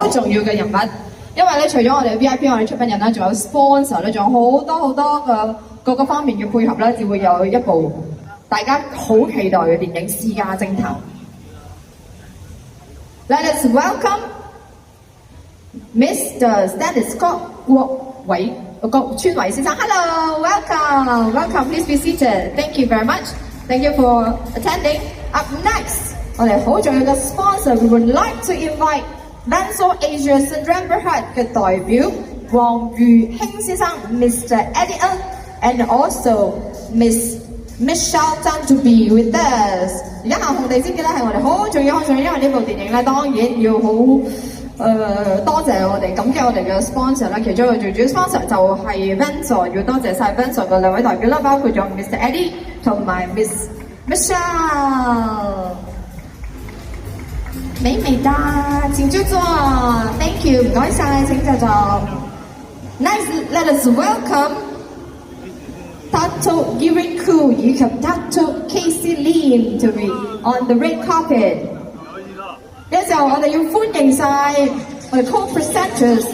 重要嘅人物，因為咧除咗我哋 VIP 我哋出品人啦，仲有 sponsor 咧，仲有好多嘅各個方面嘅配合咧，就會有一部大家好期待嘅電影《私家偵探》。Let us welcome Mr. Stanley Scott 郭川偉先生。Hello, welcome, welcome. Please be seated. Thank you very much. Thank you for attending. Up next, 我哋好重要嘅 sponsor，we would like to invite Vansol Asia Syndrome Berhad 嘅代表黃裕興先生 ，Mr. Eddie Ng，and also Miss Michelle Tan to be with us。而家行紅地毯嘅咧係我哋好重要，因為呢部電影咧當然要好多謝我哋感激我哋嘅 sponsor 啦。其中一個最主要 sponsor 就係 Vansol， 要多謝晒 Vansol 嘅兩位代表啦，包括咗 Mr. Eddie 同埋 Miss Michelle。美美的，請就坐。Thank you， 唔該晒，請就坐。Next, let us welcome Dato Giriku 以及 Dato Casey Lim to be on the red carpet。呢時候我哋要歡迎晒我哋 co-presenters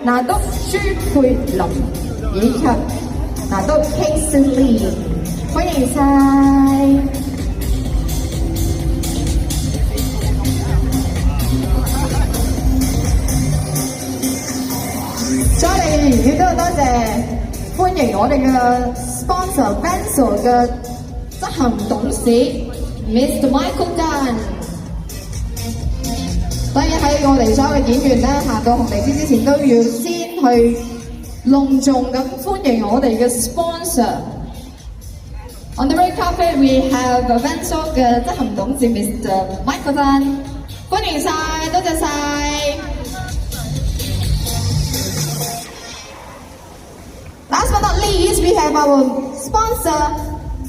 拿督朱佩林以及拿督 Casey Lim， 歡迎晒。再嚟亦都多謝歡迎我哋嘅 sponsor Vansol 嘅執行董事 Mr. Michael Dunn。當然喺我哋所有嘅演員咧行到紅地毯之前，都要先去隆重咁歡迎我哋嘅 sponsor。On the red carpet we have Vansol 嘅執行董事 Mr. Michael Dunn， 歡迎晒，多謝晒。Last but not least, we have our sponsor,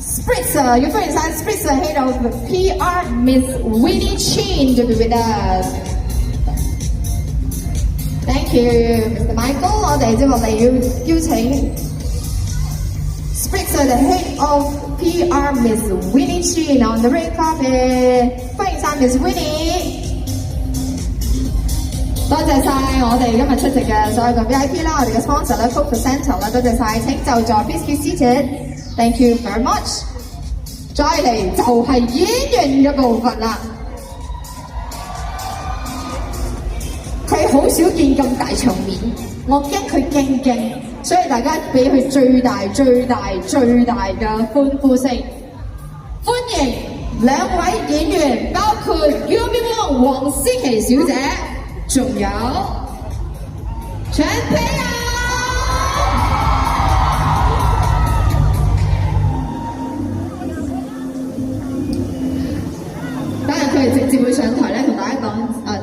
Spritzer. 要歡迎晒 Spritzer Head of PR, Miss Winnie Chin to be with us. Thank you, Mr. Michael. 我哋接落嚟要邀請 Spritzer the Head of PR, Miss Winnie Chin on the red carpet. 歡迎晒 Miss Winnie。多謝晒我哋今日出席嘅所有嘅 VIP 啦，我哋嘅 sponsor 啦 ，co-presenter 啦，多謝晒，請就座 ，please be seated。Thank you very much。再嚟就係演員嘅部分啦，佢好少見咁大場面，我驚佢驚，所以大家俾佢最大嘅歡呼聲，歡迎兩位演員，包括 Yumi Wong 黃思琪小姐。仲有陳培陽，當然佢哋直接會上台咧，同大家講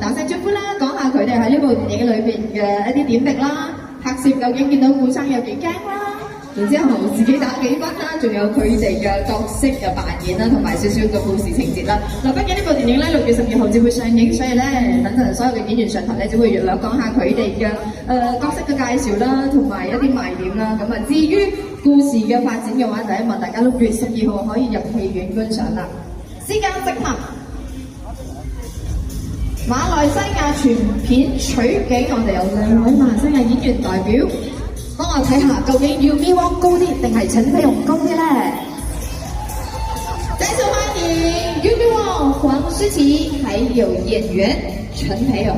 打聲招呼啦，講下佢哋喺呢部電影裏邊嘅一啲點滴啦，拍攝究竟見到顧生有幾驚啦，然之後自己打幾分啦，仲有佢哋嘅角色嘅扮演啦，同埋少少嘅故事情節啦。嗱，畢竟呢部電影咧6月12號至會上映，所以咧等陣所有嘅演員上台咧，只會略講下佢哋嘅角色嘅介紹啦，同埋一啲賣點啦。咁啊，至於故事嘅發展嘅話，就希望大家6月12號可以入戲院觀賞啦。私家偵探，馬來西亞全片取景，我哋有2位馬來西亞演員代表。幫我睇下究竟要 Yumi Wong 高啲定係陳培榮高啲咧？再次歡迎 Yumi Wong 黃詩琪，還有演員陳培榮。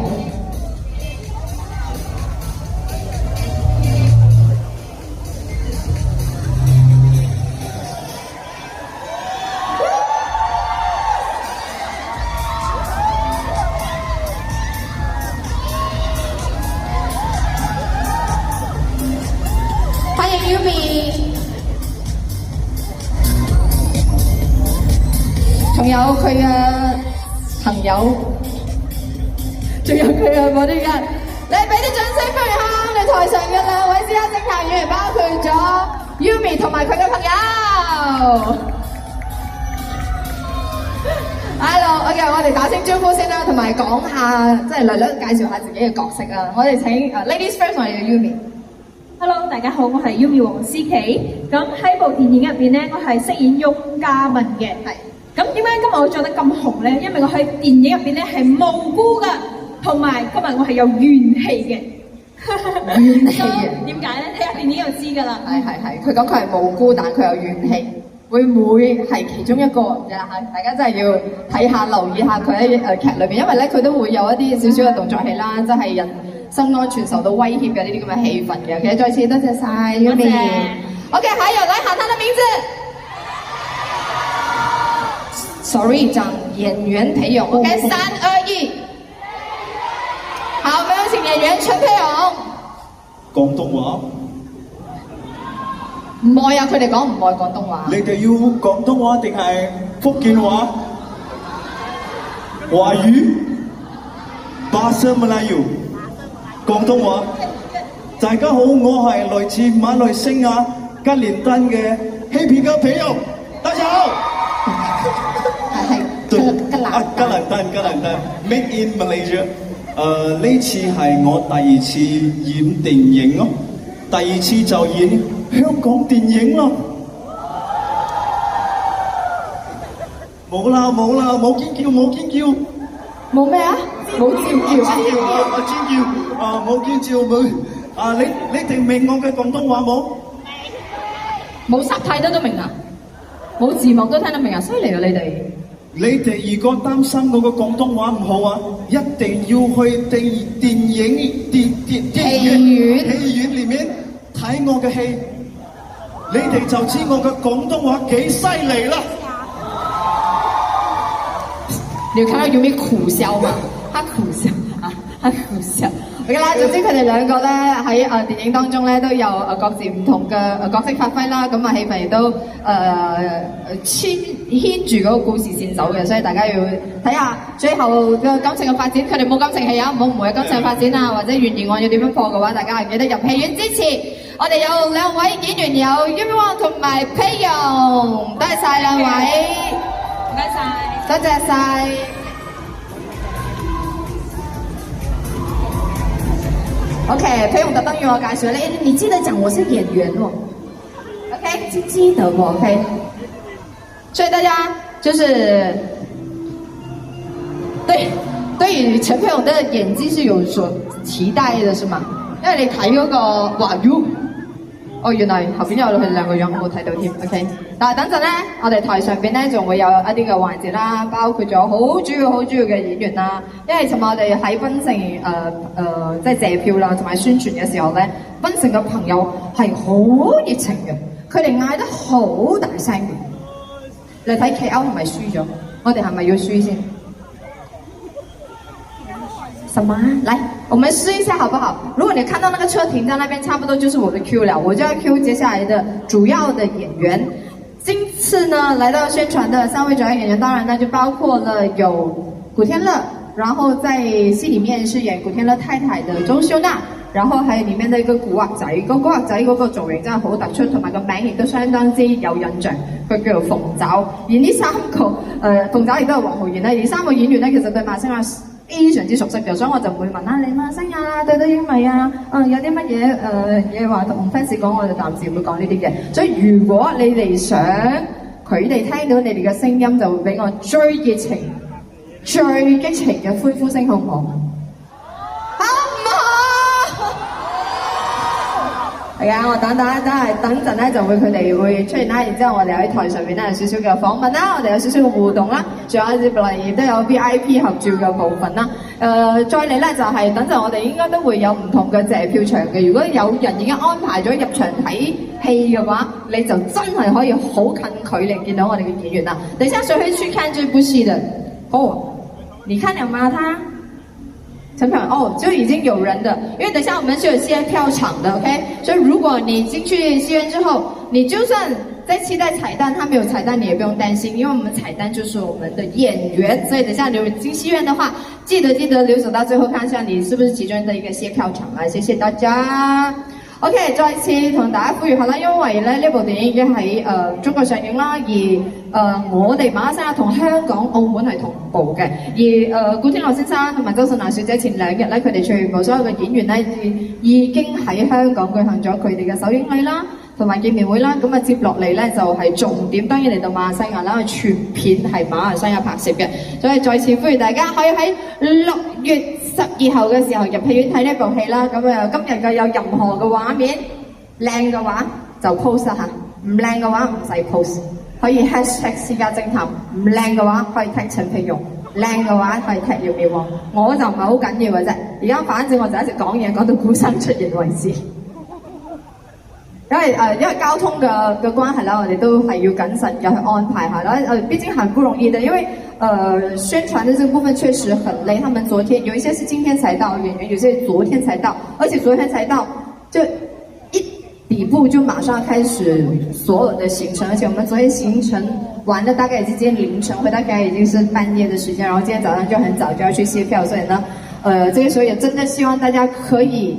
仲有佢嘅朋友，仲有佢嘅嗰啲人，你俾啲掌聲歡迎下我哋台上嘅2位私家偵探演員，包括咗 Yumi 同埋佢嘅朋友。Hello，OK， 我哋打聲招呼先啦，同埋講下，即係略略介紹下自己嘅角色啊。我哋請Ladies First， 我哋嘅 Yumi。Hello， 大家好，我係 Yumi 黃思琪。咁喺部電影入邊咧，我係飾演翁嘉敏嘅。係。咁點解今日我着得咁紅咧？因為我喺電影入邊咧係無辜噶。同埋今日我係有怨氣嘅。怨氣嘅，點解咧？睇下電影就知㗎啦。係，佢講佢係無辜，但佢有怨氣，會唔會係其中一個？大家真係要睇下、留意下佢喺劇裏邊，因為咧佢都會有一啲少少嘅動作戲啦，即係人身安全受到威脅嘅呢啲咁嘅氣氛嘅。其實再次多謝晒嗰邊。OK， 還有來喊他的名字。Sorry， 講演員裴勇。OK， 3、2、1。好，我們有請演員陳沛勇。廣東話。唔愛啊！佢哋講唔愛廣東話。你哋要廣東話定係福建話？華語？巴生馬來語？廣東話。大家好，我係來自馬來西亞吉連丹嘅嬉皮嘅裴勇，大家好。係吉蘭丹 ，Made in Malaysia。呢次係我第二次演電影咯，第二次就演香港電影咯。冇啦，冇尖叫，冇咩啊？冇尖叫啊！冇尖叫冇。你哋明我嘅廣東話冇？冇實睇都明啊！冇字幕都聽得明啊！犀利啊！你哋如果擔心我嘅廣東話唔好啊，一定要去戲院裏面睇我嘅戲，你哋就知我嘅廣東話幾犀利啦！你有看到有沒有苦笑嘛？他苦笑啊，他苦笑。OK 啦，總之佢哋兩個咧喺電影當中咧都有各自唔同嘅角色發揮啦，咁啊戲份亦都牽住嗰個故事線走嘅，所以大家要睇下最後嘅感情嘅發展。佢哋冇感情戲啊，唔好誤會感情嘅發展啊，或者懸疑案要點樣破嘅話，大家係記得入戲院支持。我哋有兩位演員有 Yumi 同埋裴勇，多謝晒兩位，唔該晒，多謝晒。OK， 裴勇特登要我介紹咧，你記得講我是演員喎。OK， 記得喎。OK， 所以大家就是對於陳沛勇的演技是有所期待的，是嗎？因為你睇嗰個華語，哦，原來後邊有佢兩個樣，我冇睇到添。OK， 但係等陣咧，我哋台上邊咧仲會有一啲嘅環節啦，包括咗好主要嘅演員啦。因為尋日我哋喺檳城即係謝票啦，同埋宣傳嘅時候咧，檳城嘅朋友係好熱情嘅，佢哋嗌得好大聲嘅。你睇 KL 係咪輸咗？我哋係咪要輸先？什麼？來，我們試一下好不好？如果你看到那個車停在那邊，差不多就是我的 Q 了，我就要 Q 接下來的主要的演員。今次呢，來到宣傳的三位主要演員，當然呢就包括了有古天樂，然後在戲裏面飾演古天樂太太的鍾秀娜，然後還有裏面的一個古惑仔，個古惑仔嗰個造型真係好突出，同埋個名亦都相當之有印象，佢叫做鳳爪。而呢三個鳳爪亦都係黃浩然咧，而三個演員呢，其實對馬來西亞非常之熟悉嘅，所以我就唔會問啦，你馬來西亞對得英咪啊？有啲乜嘢嘢話同 fans 講，我就暫時唔會講呢啲嘅。所以如果你哋想佢哋聽到你哋嘅聲音，就會俾我最熱情、最激情嘅歡呼聲，好唔好？係啊，我等陣咧就會佢哋會出現啦，然之後我哋喺台上面咧有少少嘅訪問啦，我哋有少少嘅互動啦，仲有接落嚟亦都有 VIP 合照嘅部分啦。再嚟咧就係等陣我哋應該都會有唔同嘅謝票場嘅，如果有人已經安排咗入場睇戲嘅話，你就真係可以好近距離見到我哋嘅演員啦。等下誰會去看這部戲的？哦，你看了嗎？他？陳沛勇哦，就已經有人的，因為等下我們是有先票場的 ，OK？ 所以如果你進去戲院之後，你就算在期待彩蛋，他沒有彩蛋，你也不用擔心，因為我們彩蛋就是我們的演員，所以等下你進戲院的話，記得留守到最後看下你是不是其中的一個先票場啦，謝謝大家。OK， 再次同大家呼籲下啦，因為咧呢部電影已經喺中國上映啦，而我哋馬來西亞同香港、澳門係同步嘅，而古天樂先生同埋周秀娜小姐前兩日咧，佢哋全部所有嘅演員咧已經喺香港舉行咗佢哋嘅首映禮啦，同埋見面會啦，咁啊接落嚟咧就係重點，當然嚟到馬來西亞啦，全片係馬來西亞拍攝嘅，所以再次呼籲大家可以喺6月12號嘅時候入戲院睇呢部戲啦。咁啊，今日嘅有任何嘅畫面靚嘅話就 post 啦嚇，唔靚嘅話唔使 post，可以 hashtag 私家偵探，唔靚嘅話可以 tag 陳皮蓉，靚嘅話可以 tag 姚妙旺。我就唔係好緊要嘅啫，而家反正我就一直講嘢講到古生出現為止。因為交通嘅關係啦，我哋都係要謹慎嘅去安排下啦。畢竟很不容易的，因為宣傳的這個部分確實很累。他們昨天有一些是今天才到演員，有些昨天才到，而且昨天才到就一底部就馬上開始所有的行程，而且我們昨天行程完了大概也是今天凌晨，回大概已經是半夜的時間，然後今天早上就很早就要去卸票，所以呢，這個時候也真的希望大家可以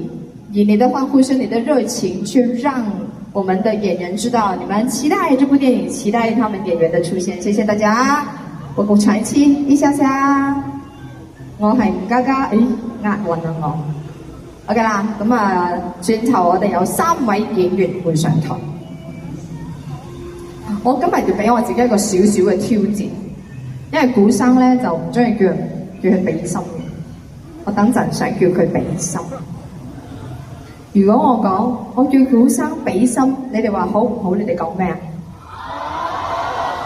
以你的歡呼聲、你的熱情去讓我們的演員知道你們期待這部電影，期待他們演員的出現。謝謝大家，我鼓掌一下下。我係吳嘉嘉，押韻啊我。OK 啦，咁啊，轉頭我哋有3位演員會上台。我今日要俾我自己一個小小嘅挑戰，因為古生咧就唔中意叫佢俾心，我等陣想叫佢俾心。如果我講我叫古生俾心，你哋話好唔好？你哋講咩啊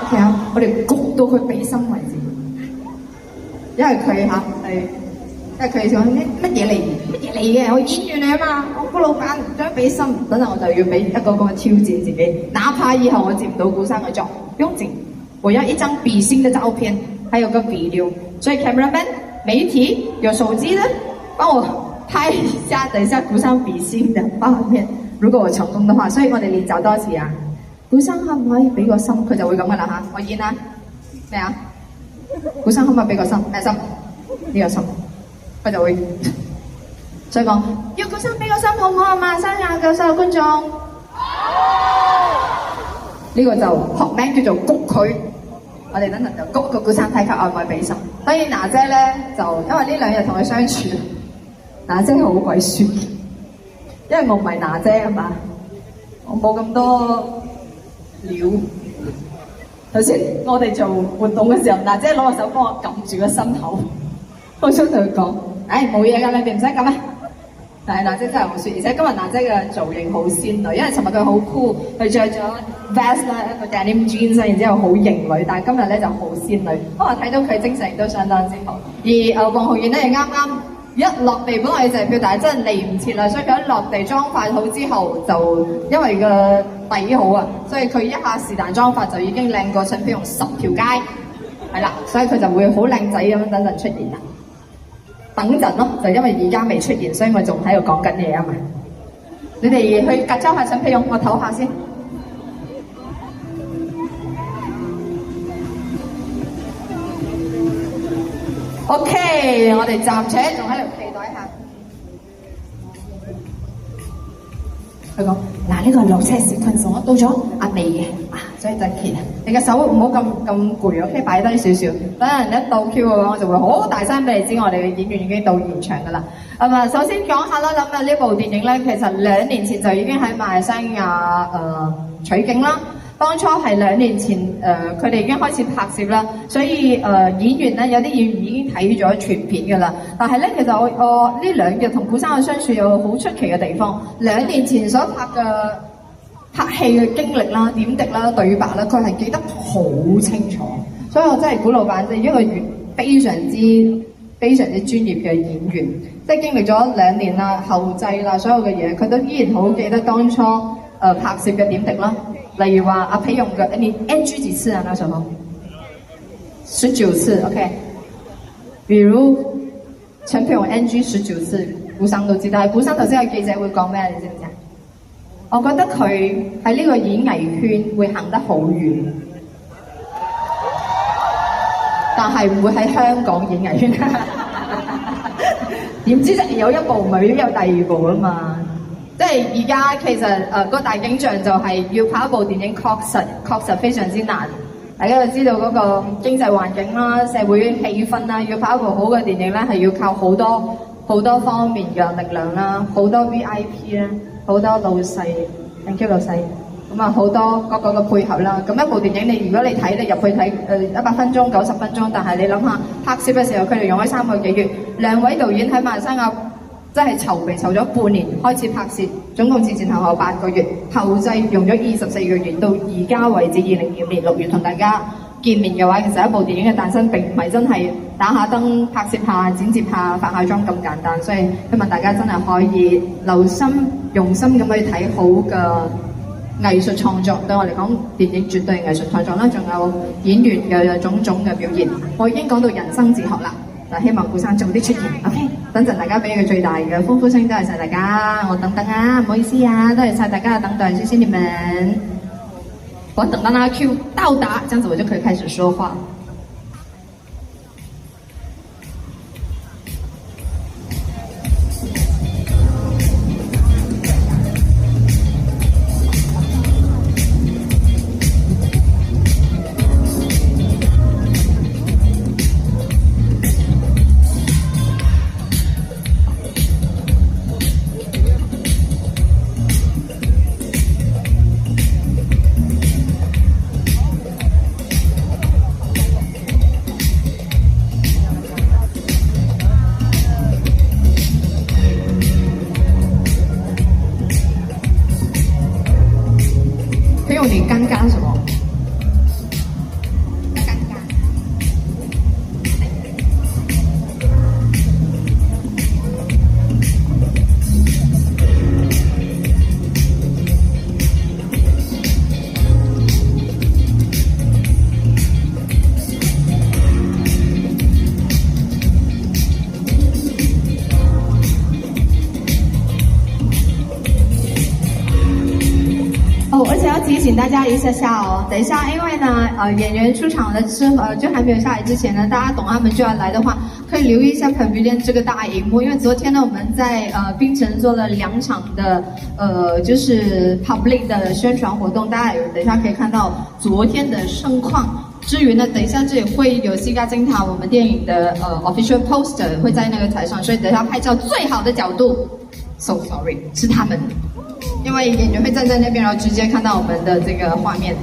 ？OK 啊，我哋焗到佢俾心為止。因為佢嚇係，因為佢想乜嘢嚟嘅？我演員嚟啊嘛，我個老闆想俾心，等陣我就要俾一個咁嘅挑戰自己。哪怕以後我接唔到古生嘅作，不用緊，我要一張比心嘅照片，還有個比料。所以 cameraman 媒體有手機的，幫我拍一下，等一下古生比心的畫面。如果我成功的話，所以我哋練習多次啊。古生可唔可以俾個心？佢就會咁噶啦嚇。我演啦，咩啊？古生可唔可以俾個心？咩心？呢個心，佢就會。所以講要古生俾個心好唔好啊？馬生啊，各位所有觀眾，呢個就學名叫做谷佢。我哋等陣就谷個古生睇下可唔可以俾心。當然娜姐咧就因為呢2日同佢相處。娜姐好鬼酸，因為我唔係娜姐啊嘛，我冇咁多料。頭先我哋做活動嘅時候，娜姐攞個手幫我撳住個心口，我想同佢講，冇嘢㗎，你哋唔使撳啊。但係娜姐真係好酸，而且今日娜姐嘅造型好仙女，因為尋日佢好酷，佢着咗 vest 啦，一個 denim jeans，然之後好型女，但係今日咧就好仙女。不過睇到佢精神都相當之好。而黃浩然咧，亦啱啱一落地，本來就係票，但係真係嚟唔切啦，所以佢一落地妝髮好之後，就因為個底好啊，所以佢一下是但妝髮就已經靚過陳飛用10條街，係啦，所以佢就會好靚仔咁樣等陣出現啦。等陣咯，就因為而家未出現，所以我仲喺度講緊嘢啊嘛。你哋去隔週下陳飛用，我唞下先。OK， 我哋暫且仲喺度期待下。佢講嗱，呢個落車時困數我到咗阿美嘅所以就揭啊！你嘅手唔好咁攰 ，OK， 擺低少少。等人一到 Q 嘅話，我就會好大聲俾你知，我哋嘅演員已經到現場噶啦。首先講下啦，咁啊呢部電影咧，其實2年前就已經喺馬來西亞取景啦。當初係2年前，佢哋已經開始拍攝啦，所以演員咧有啲演員已經睇咗全片㗎啦。但係咧，其實我呢2日同古生嘅相處有好出奇嘅地方。2年前所拍戲嘅經歷啦、點滴啦、對白啦，佢係記得好清楚。所以我真係古老闆，即係一個非常之專業嘅演員，即係經歷咗2年啦、後製啦、所有嘅嘢，佢都依然好記得當初拍攝嘅點滴啦。例如話阿皮用嘅，你 NG 幾次啊？那時候19次 ，OK。比如陳皮用 NG 19次，古生都知道。但係古生頭先有記者會講咩？你知唔知啊？我覺得佢喺呢個演藝圈會行得好遠，但係唔會喺香港演藝圈。點知真係有一部唔係有第2部啊嘛？即係而家其實個大景象就係要拍一部電影，確實非常之難。大家就知道嗰個經濟環境啦、社會氣氛啦，要拍一部好嘅電影咧，係要靠好多方面嘅力量啦，好多 VIP 啦，好多老細，thank you 老細，咁啊好多各個嘅配合啦。咁一部電影如果你睇，你入去睇100分鐘、90分鐘，但係你諗下拍攝嘅時候，佢哋用咗3個幾月，2位導演喺馬來西亞真係籌咗半年開始拍攝，總共前後8個月，後製用咗24個月，到而家為止2025年6月同大家見面嘅話，其實一部電影嘅誕生並唔係真係打下燈、拍攝下、剪接下、化下妝咁簡單，所以希望大家真係可以留心、用心咁去睇好嘅藝術創作。對我嚟講，電影絕對係藝術創作啦，仲有演員嘅種種嘅表現。我已經講到人生哲學啦，就希望顧生早啲出現。OK， 等陣大家俾佢最大嘅歡呼聲，多謝晒大家。我等等啊，唔好意思啊，多謝晒大家嘅等待，謝謝你們。我等到那個 Q 到達，這樣子我就可以開始說話。你尴尬什麼？尷尬。而且要提醒大家一下哦，等一下，因為呢，演員出場的之後，就還沒有下來之前呢，大家懂他們就要來的話，可以留意一下 Pavilion 這個大熒幕，因為昨天呢，我們在檳城做了2場的就是 public 的宣傳活動，大家等一下可以看到昨天的盛況。至於呢，等一下這裡會有西加偵探我們電影的official poster 會在那個台上，所以等一下拍照最好的角度 ，so sorry 是他們。因為演員會站在那邊，然後直接看到我們的這個畫面。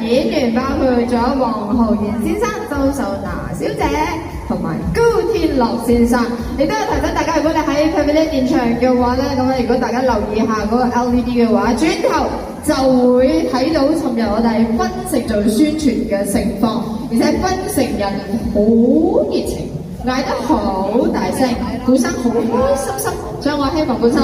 演員包括咗黃浩然先生、周秀娜小姐同埋高天樂先生。亦都有提醒大家，如果你喺 Pavilion 現場嘅話咧，咁啊，如果大家留意下嗰個 LED 嘅話，轉頭就會睇到尋日我哋檳城做宣傳嘅情況，而且檳城人好熱情，嗌得好大聲，顧生好開心，所以我希望顧生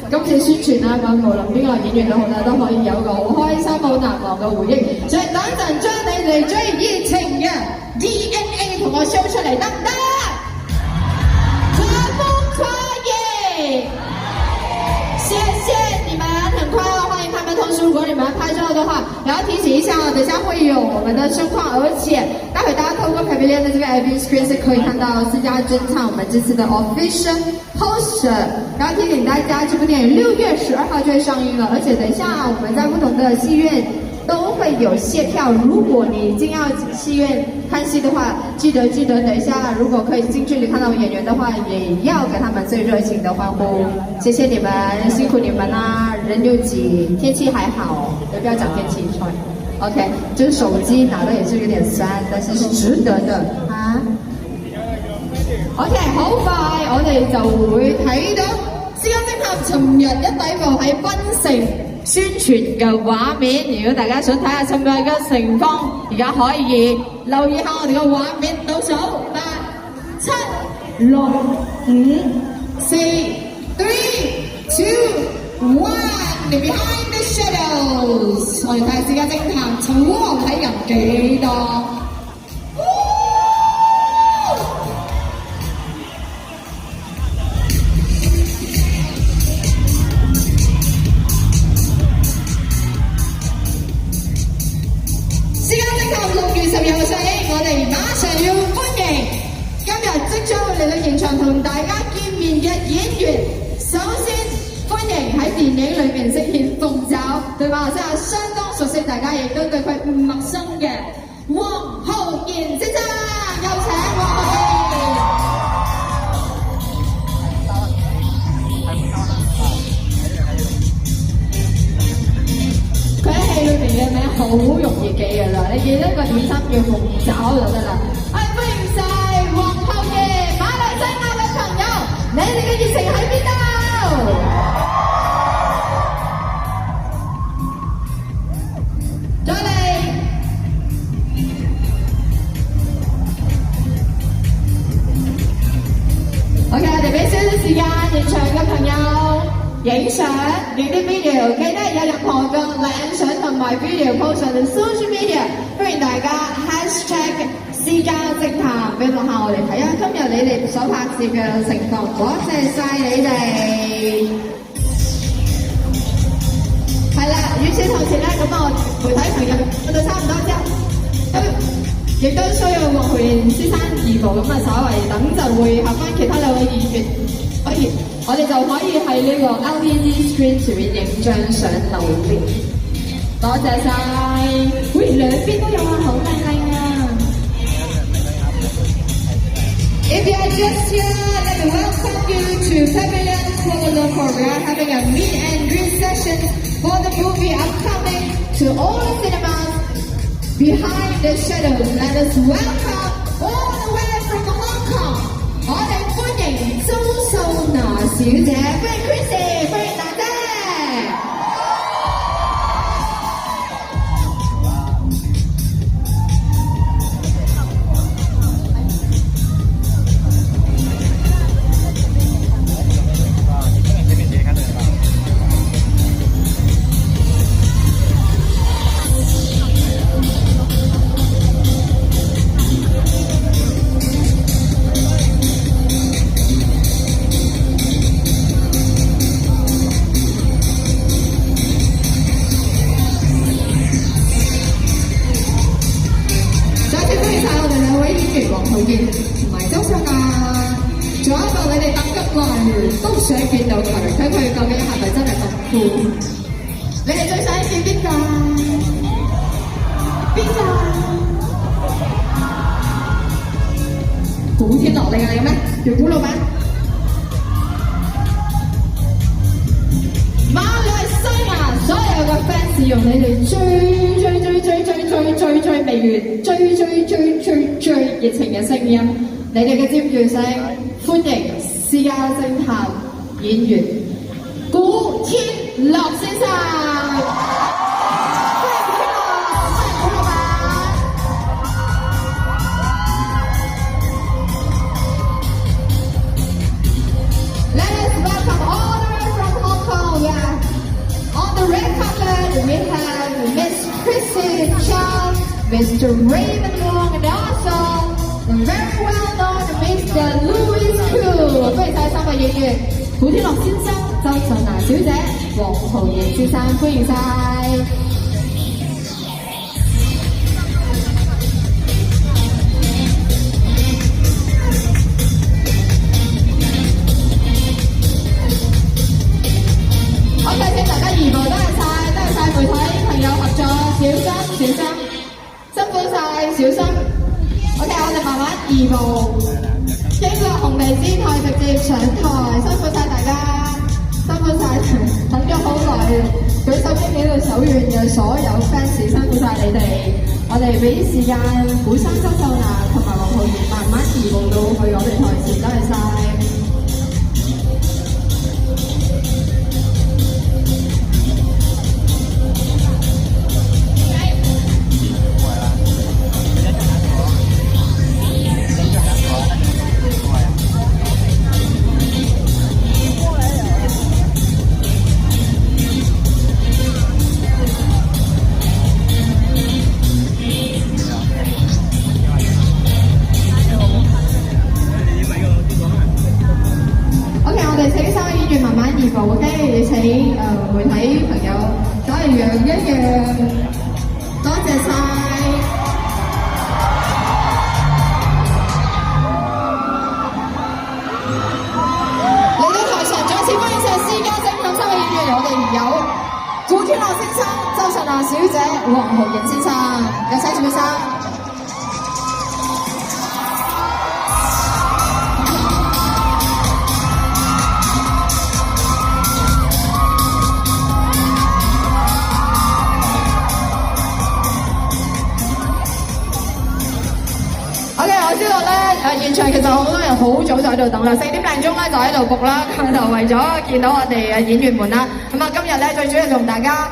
今次宣傳啦，咁無論邊個演員都好啦，都可以有個好開心、好難忘嘅回憶。所以等陣將你哋最熱情嘅 DNA 同我 show 出嚟，得唔得？可不可以？謝謝你們，很快樂歡迎他們。同時，如果你們拍照的話，也要提醒一下，等下會有我們的聲況，而且待會大家透過 Pavilion 的這個 LED screen 是可以看到私家偵探我們這次的 official poster。然後提醒大家，這部電影6月12號就會上映了，而且等一下我們在不同的戲院都會有謝票。如果你一定要戲院看戲的話，記得等一下，如果可以近距離看到演員的話，也要給他們最熱情的歡呼。謝謝你們，辛苦你們啦！人又擠，天氣還好，也不要講天氣穿。OK， 就是手機拿的也是有點酸，但是是值得的啊。OK， 好快我哋就會睇到私家偵探尋日一抵步喺檳城宣傳嘅畫面。如果大家想睇下尋日嘅情況，而家可以留意下我哋嘅畫面，倒數8、7、6、5、4、3、2、1。Behind the shadows， 我哋睇下私家偵探尋獲睇人幾多。我哋馬上要歡迎今日即將會嚟到現場同大家見面嘅演員。首先歡迎喺電影裏面飾演鳳爪，對馬來西亞相當熟悉，大家亦都對佢唔陌生嘅黃浩然先生，有請黃浩然。佢喺戲裏邊嘅名好容易記㗎啦，你記得個點心叫鳳爪就得啦。歡迎晒黃浩然，馬來西亞嘅朋友，你哋嘅熱情喺邊度？再嚟 ，OK， 我哋俾少少時間現場嘅朋友影相，影啲 video， 記得有任何嘅靚相同埋 video post 上嚟 social media， 歡迎大家 hashtag 私家偵探俾落下我哋睇下今日你哋所拍攝嘅情況，多謝晒你哋。係啦，與此同時咧，咁我媒體朋友我哋差唔多啫，亦都需要黃浩然先生移步，咁啊稍為等就會合翻其他兩位演員，可以我哋就可以喺呢個 LED screen 上面影張相留念。多謝晒，喂，兩邊都有啊，好靚靚啊！ If you are just here, let me welcome you to Pavilion Kuala Lumpur. We are having a meet and greet session for the movie upcoming to all the cinemas behind the shadows. Let us welcome all the way from Hong Kong. 我哋歡迎周秀娜小姐，歡迎 Chrissy， 歡迎大姐。都想見到佢，睇佢究竟係咪真係咁酷？你哋最想見邊個？邊個？古天樂嚟嘅咩？叫古老闆？馬來西亞所有嘅 fans 用你哋最最未完、最熱情嘅聲音，你哋嘅尖叫聲，歡迎私家偵探演員古天樂先生。We have Miss Chrissy Chow, Mr. Raymond Wong, and also the very well-known Mr. Louis Koo。歡迎晒三位演員，古天樂先生、周秀娜小姐、黃浩然先生，歡迎晒。好，謝謝大家移步，多謝晒媒體朋友合作，小心，辛苦晒，小心。OK， 我哋慢慢移步，經過紅地氈台直接上台，辛苦晒大家，辛苦晒，等咗好耐，舉手機喺度手軟嘅所有 fans， 辛苦晒你哋。我哋俾時間古生、周秀娜同埋黃浩然慢慢移步到去我哋台前，多謝晒。OK， 你請媒體朋友走嚟讓一讓，多謝晒。嚟到台上，再次歡迎晒私家偵探三位演員，我哋有古天樂先生、周秀娜小姐、黃浩然先生，有請先生。現場其實好多人好早就喺度等啦，4點零鐘咧就喺度 book 啦，咁就為咗見到我哋演員們啦。咁啊，今日咧最主要同大家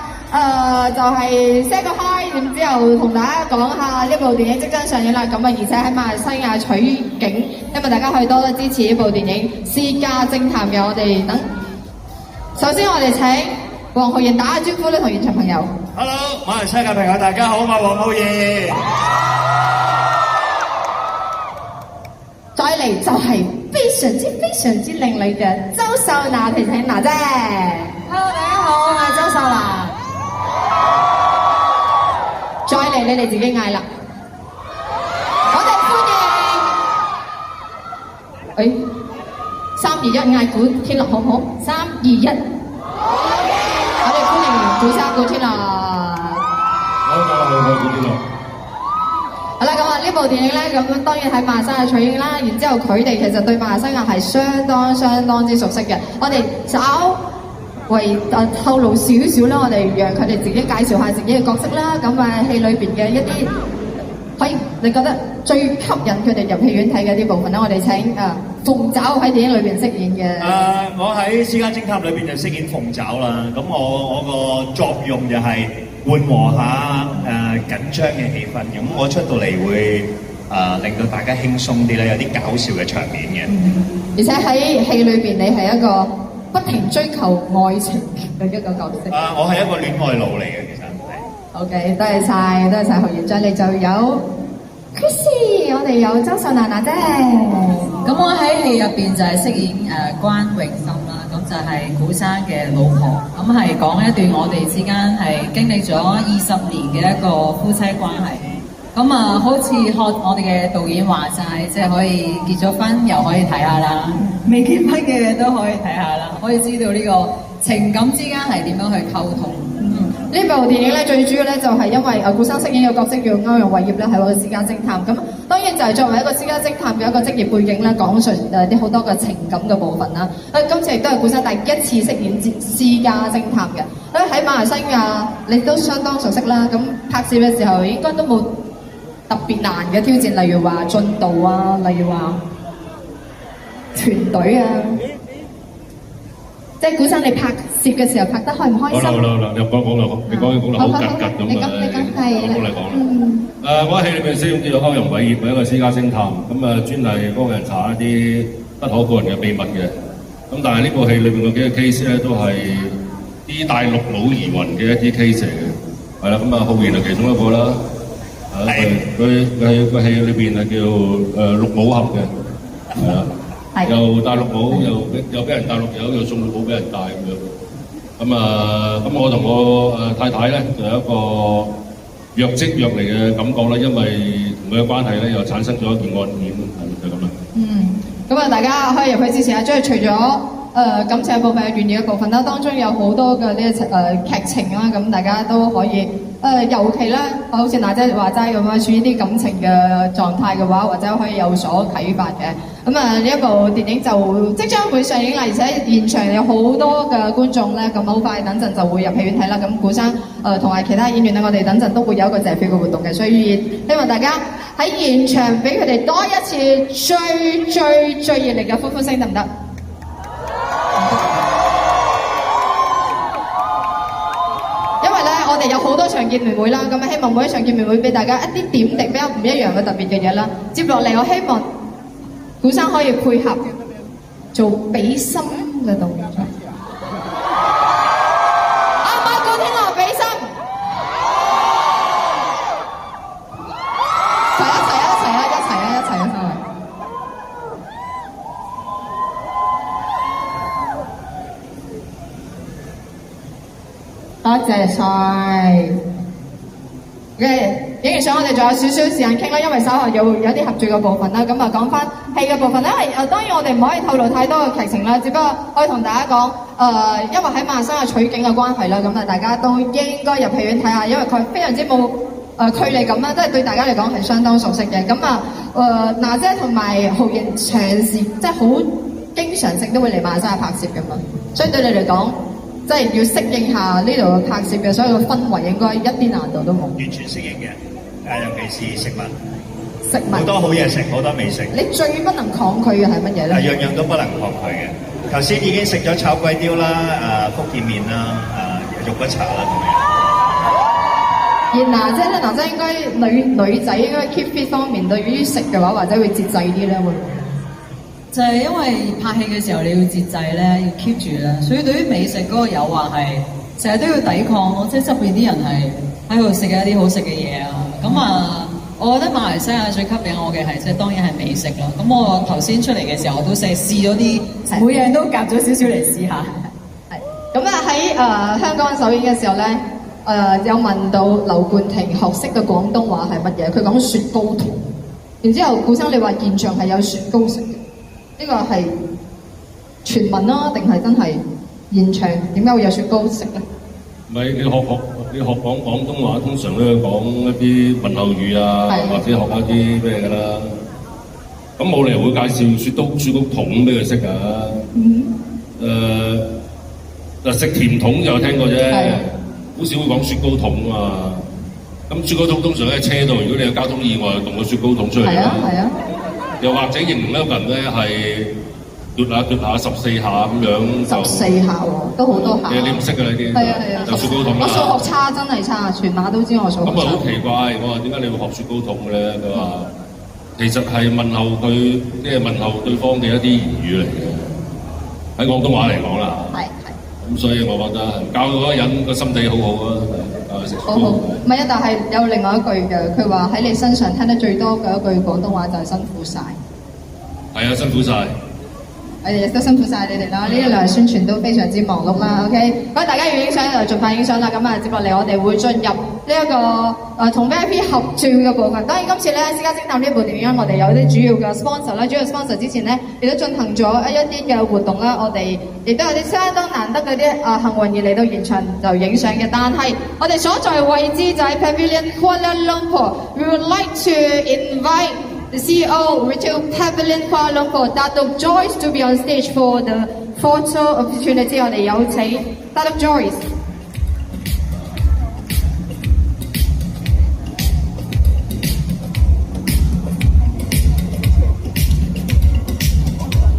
就係 say 個 hi， 然之後同大家講下呢部電影即將上映啦。咁啊，而且喺馬來西亞取景，因為大家可以多多支持呢部電影《私家偵探》嘅。我哋等，首先我哋請黃浩然打下招呼咧，同現場朋友。Hello， 馬來西亞朋友大家好，我係黃浩然。再嚟就係非常之靚女嘅周秀娜，提醒娜姐。Hello， 大家好，我係周秀娜。再嚟你哋自己嗌啦。我哋歡迎，3、2、1嗌古天樂好唔好？3、2、1。我哋歡迎古生古天樂。好，古天樂。好啦，咁啊呢部電影咧，咁當然喺馬來西亞取景啦。然之後佢哋其實對馬來西亞係相當之熟悉嘅。我哋稍為透露少少啦，我哋讓佢哋自己介紹下自己嘅角色啦。咁啊戲裏邊嘅一啲可以你覺得最吸引佢哋入戲院睇嘅啲部分咧，我哋請鳳爪喺電影裏邊飾演嘅。我喺《私家偵探》裏邊就飾演鳳爪啦。咁我個作用就係緩和下緊張嘅氣氛。咁我出到嚟會令到大家輕鬆啲啦，有啲搞笑嘅場面嘅。而且喺戲裏邊，你係一個不停追求愛情嘅一個角色。我係一個戀愛腦嚟嘅，其實係。OK， 多謝晒何元章，你就有 Chrissy， 我哋有周秀娜娜姐。咁我喺戲入邊就係飾演關詠心啦，咁就係古生嘅老婆，咁係講一段我哋之間係經歷咗20年嘅一個夫妻關係。咁好似學我哋嘅導演話齋，即係可以結咗婚又可以睇下啦，未結婚嘅都可以睇下啦，可以知道呢個情感之間係點樣去溝通。呢部電影咧最主要咧就係因為顧生飾演嘅角色叫歐陽偉業咧係個私家偵探，咁當然就係作為一個私家偵探嘅一個職業背景咧，講述啲好多嘅情感嘅部分啦。今次亦都係顧生第一次飾演私家偵探嘅。喺馬來西亞你都相當熟悉啦，咁拍攝嘅時候應該都冇特別難嘅挑戰，例如話進度啊，例如話團隊啊。即係顧生，你拍攝嘅時候拍得開唔開心？好啦，你講啦，你講得好緊咁啊！你講嚟講。我喺戲裏邊飾演叫做歐陽偉業，係一個私家偵探，咁啊專係幫人查一啲不可告人嘅秘密嘅。咁但係呢部戲裏邊嘅幾個 case 咧，都係啲大陸佬移魂嘅一啲 case 嚟嘅。係啦，咁啊浩然係其中一個啦。佢戲裏邊係叫綠帽俠嘅，係啦。又戴綠帽，又俾人戴綠油，又送綠帽俾人戴咁樣。咁我同我太太咧就有一個若即若離嘅感覺啦，因為同佢嘅關係咧又產生咗一件案件，就咁啦。咁啊，大家可以入去支持下，即係除咗感情部分、懸疑嘅部分啦，當中有好多嘅呢劇情啦，咁大家都可以尤其咧，好似娜姐話齋咁樣，處於啲感情嘅狀態嘅話，或者可以有所啟發嘅。咁啊，呢一部電影就即將會上映啦，而且現場有好多嘅觀眾咧，咁好快等陣就會入戲院睇啦。咁顧生同埋其他演員咧，我哋等陣都會有一個謝票嘅活動嘅，所以希望大家喺現場俾佢哋多一次最熱烈嘅歡呼聲，得唔得？我哋有好多場見面會啦，咁希望每一場見面會俾大家一啲點滴比較唔一樣嘅特別嘅嘢啦。接落嚟，我希望顧生可以配合做比心嘅動作。顧天樂比心，一齊啊！多謝晒。影完相我哋仲有少少時間傾啦，因為稍後有啲合作嘅部分啦。咁啊講翻戲嘅部分咧，因為當然我哋唔可以透露太多嘅劇情啦，只不過可以同大家講，因為喺馬來西亞取景嘅關係啦，咁啊大家都應該入戲院睇下，因為佢非常之冇距離感啦，都係對大家嚟講係相當熟悉嘅。咁啊娜姐同埋浩然長時即係好經常性都會嚟馬來西亞拍攝㗎嘛，所以對你嚟講，即係要適應下呢度嘅拍攝嘅所有嘅氛圍，應該一啲難度都冇。完全適應嘅，尤其是食物，好多好嘢食，好多美食。你最不能抗拒嘅係乜嘢咧？樣樣都不能抗拒嘅。頭先已經食咗炒粿條啦，福建麵啦，肉骨茶啦咁樣。而娜姐咧，娜姐應該女仔應該 keep fit 方面，對於食嘅話，或者會節制啲咧，會唔會？就係因為拍戲嘅時候你要節制咧，要 keep 住啦，所以對於美食嗰個誘惑係成日都要抵抗咯，即係側邊啲人係喺度食一啲好食嘅嘢啊。咁啊，我覺得馬來西亞最吸引我嘅係即係當然係美食啦。咁我頭先出嚟嘅時候我都試咗啲，每樣都夾咗少少嚟試下。係。咁啊喺香港首演嘅時候咧，有問到劉冠廷學識嘅廣東話係乜嘢？佢講雪糕筒。然之後顧生你話現場係有雪糕食嘅。呢個係傳聞啦，定係真係現場？點解會有雪糕食咧？唔係你學講廣東話，通常都要講一啲問候語啊，或者學下啲咩㗎啦。咁冇理由會介紹雪糕筒俾佢識㗎。食甜筒就有聽過啫，好少會講雪糕筒啊。咁雪糕筒通常喺車度，如果你有交通意外，動個雪糕筒出嚟啦。係啊。又或者形容一個人咧係嘟下14下咁樣就14下喎，都好多下。你唔識㗎呢啲？係啊。就雪糕筒啦。我數學差，真係差，全馬都知我數學差。咁啊好奇怪，我話點解你會學雪糕筒嘅咧？佢話其實係問候佢，即係問候對方嘅一啲言語嚟嘅，喺廣東話嚟講啦。係。咁所以我覺得教嗰個人個心地好好啊。好好，唔係啊，但係有另外一句嘅，佢話喺你身上聽得最多嘅一句廣東話就係辛苦晒。係啊，辛苦晒。我哋亦都辛苦晒你哋啦，呢一輪宣傳都非常之忙碌啦。OK， 咁大家要影相就盡快影相啦。咁啊，接落嚟我哋會進入呢一個同 VIP 合照嘅部分。當然今次咧《私家偵探》呢部電影，我哋有啲主要嘅 sponsor 啦，主要 sponsor 之前咧亦都進行咗一啲嘅活動啦。我哋亦都有啲相當難得嗰啲幸運兒嚟到現場就影相嘅。但係我哋所在位置就係 Pavilion Kuala Lumpur。We would like to invite the CEO Retail Pavilion Kuala Lumpur, Datuk Joyce, to be on stage for the photo opportunity. 我哋有請 Datuk Joyce。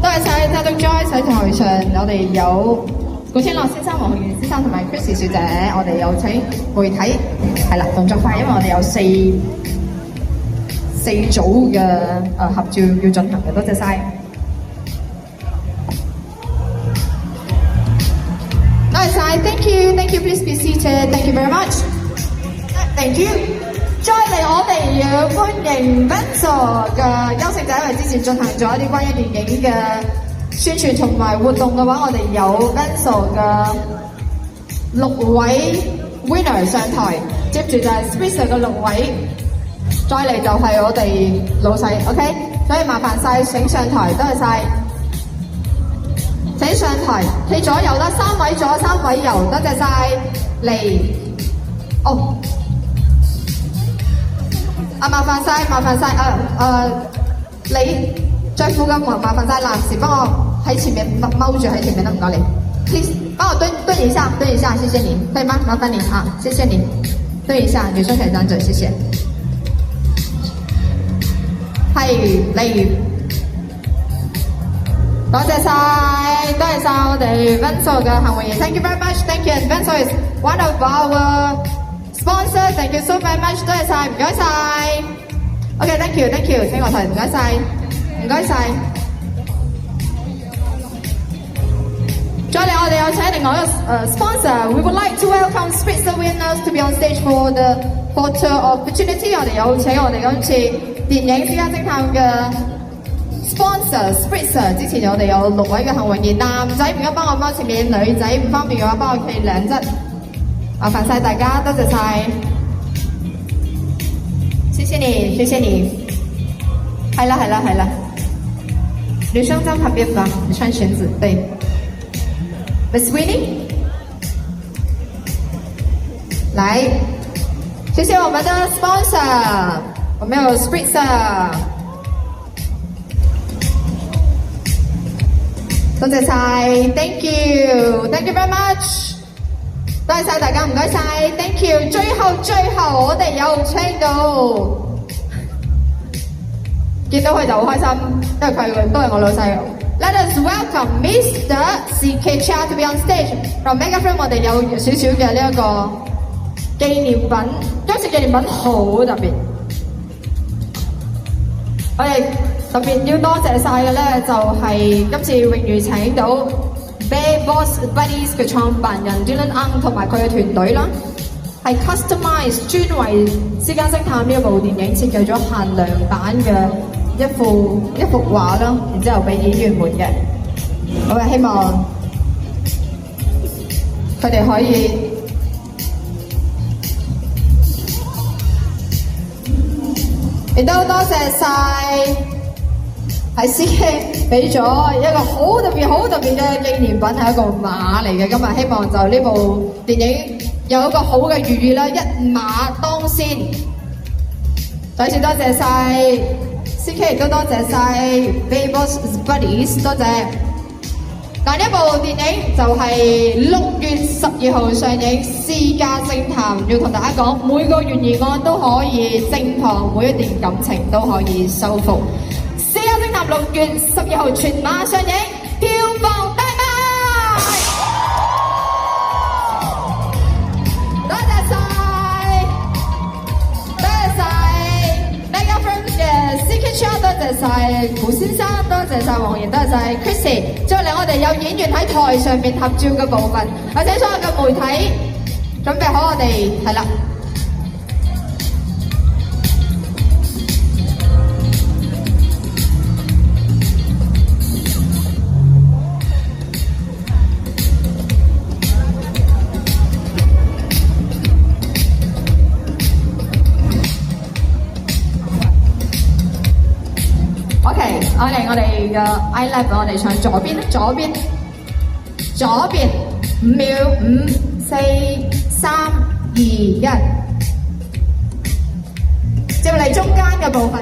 多謝晒 Datuk Joyce 喺台上，我哋有古天樂先生、黃浩然先生同埋 Chrissy 小姐，我哋有請媒體，係啦，動作快，因為我哋有四組嘅合照要進行嘅，多謝晒。多謝晒 ，thank you, please be seated, thank you very much, thank you。再嚟我哋要歡迎 Benzo 嘅休息者，因為之前進行咗一啲關於電影嘅宣傳同埋活動嘅話，我哋有 Benzo 嘅6位 winner 上台，接住就係 Spritzer 嘅6位。再嚟就係我哋老細 ，OK， 所以麻煩晒請上台，多謝晒，請上台，企左右啦，3位左3位右，多謝晒，嚟，哦，麻煩晒，你最附近麻煩晒男士幫我喺前面踎住喺前面啦，唔該你 ，please 幫我蹲一下，謝謝你，可以嗎？麻煩你啊，謝謝你，蹲一下，女生可以站着，謝謝。係嚟，多謝晒我哋 Benzo 嘅幸運兒 ，thank you very much，thank you，and Benzo is one of our sponsors，thank you so very much， 多謝晒，唔該晒 ，OK，thank you，請落台，唔該晒。再嚟，我哋有請另外一個sponsor，we would like to welcome Spritzer winners to be on stage for the photo opportunity， 我哋有請我哋今次電影《私家偵探》嘅 sponsor Spritzer， 之前我哋有6位嘅幸運兒，男仔唔該幫我踎前面，女仔唔方便嘅話幫我企兩側，麻煩晒大家，多謝晒，謝謝你，係啦，女生站旁邊吧，你穿裙子，對 ，Miss Winnie， 來，謝謝我們的 sponsor。我們有 Spritzer， 多謝晒 ，thank you very much， 多謝晒大家，唔該晒 ，thank you。最後我哋有請到，見到佢就好開心，因為佢都係我老細。Let us welcome Mr. CK Chia to be on stage from Megafilm。我哋有少少嘅呢一個紀念品，今次紀念品好特別。我哋特別要多謝晒嘅咧，就係今次榮譽請到 Bear Boss Buddies 嘅創辦人 Dylan Ang 同埋佢嘅團隊啦，係 customize 專為《私家偵探》呢一部電影設計咗限量版嘅一幅畫啦，然之後俾演員們嘅。我係希望佢哋可以。亦都多謝晒係 CK 俾咗一個好特別嘅紀念品，係一個馬嚟嘅。今日希望就呢部電影有一個好嘅寓意啦，一馬當先。再次多謝晒 CK， 亦都多謝晒 Baby Boss Buddies， 多謝。嗱，呢部電影就係6月12號上映，《私家偵探》要同大家講，每個懸疑案都可以偵破，每一段感情都可以修復。《私家偵探》6月12號全馬上映，票房大賣！多謝晒 Megafilm 嘅 CK Chia， 多謝晒胡先生，多謝晒黃妍，多謝晒 Chrissy。再嚟，我哋有演員喺台上面合照嘅部分，或者所有嘅媒體準備好，我哋係啦。我哋嘅 I Love 我哋唱左邊5秒5、4、3、2、1，接嚟中間嘅部分。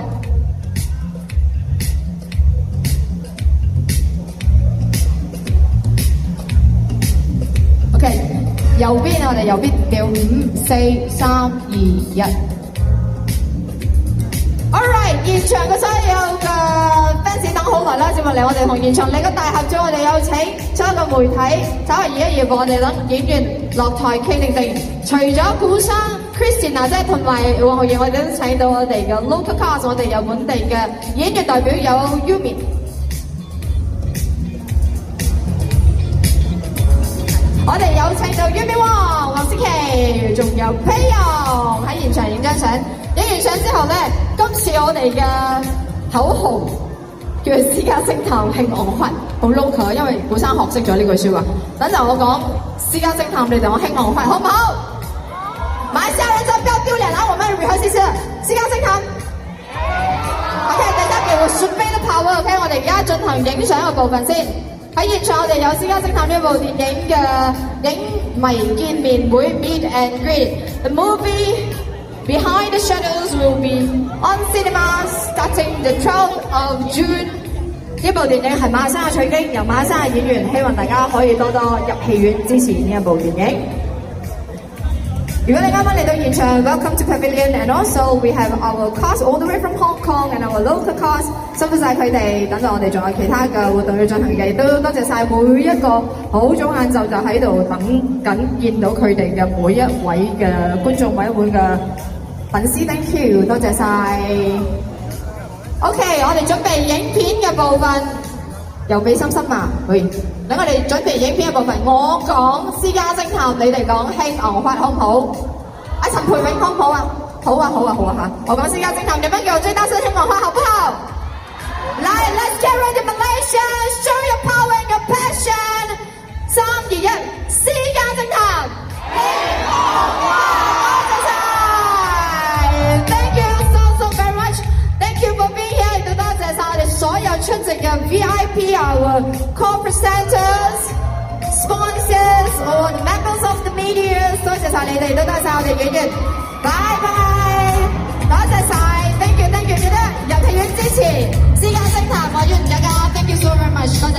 OK， 右邊我哋右邊秒5、4、3、2、1。Alright， 現場嘅所有嘅 fans 等好耐啦，接落嚟我哋同現場嚟個大合作，我哋有請所有嘅媒體稍為移一移，我哋等演員落台傾定定。除咗古生 Christina 即係同埋黃浩然，我哋都請到我哋嘅 local cast， 我哋有本地嘅演員代表有 Yumi。我哋有請到 Yumi Wong、黃思琪，仲有 Payong 喺現場影張相。影完相之後咧，今次我哋嘅口號叫私家偵探興昂發，好 local， 因為古生學識咗呢句説話。等陣我講私家偵探，你哋我興昂發，好唔好？馬來西亞人真不要丟臉啦！我們 rehearse 一次私家偵探。OK， 大家給我準備的 power，OK， 我哋而家進行影相嘅部分先。喺現場我哋有私家偵探呢部電影嘅影迷見面會 Meet and Greet。The movie。Behind the Shadows will be on cinemas starting the 12th of June。呢部電影係馬來西亞取經，由馬來西亞演員，希望大家可以多多入戲院支持呢一部電影。如果你啱啱嚟到現場 ，Welcome to Pavilion and also we have our cast all the way from Hong Kong and our local cast， 辛苦晒佢哋，等陣我哋仲有其他嘅活動要進行嘅，亦都多謝晒每一個好早晏晝就喺度等緊見到佢哋嘅每一位嘅觀眾，每一位嘅粉絲 ，thank you， 多謝晒。OK， 我哋準備影片嘅部分，又俾心心嘛？喂，等我哋準備影片嘅部分，我講私家偵探，你哋講興昂發，好唔好？阿陳培永好唔好啊？好啊，好啊，好啊嚇！我講私家偵探，你們給我最大聲興昂發，好不好？來 ，Let's get ready Malaysia， show your power and your passion。3、2、1，私家偵探，興昂發！多謝晒 ，Thank you so very much，Thank you for being here， 亦都多謝晒我哋所有出席嘅 VIP，our corporate centers、sponsors，or the members of the media， 多謝晒你哋，都多謝晒我哋演員，拜拜，多謝晒 ，Thank you， 記得入戲院支持私家偵探，我願大家 Thank you so very much， 多謝，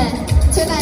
超靚。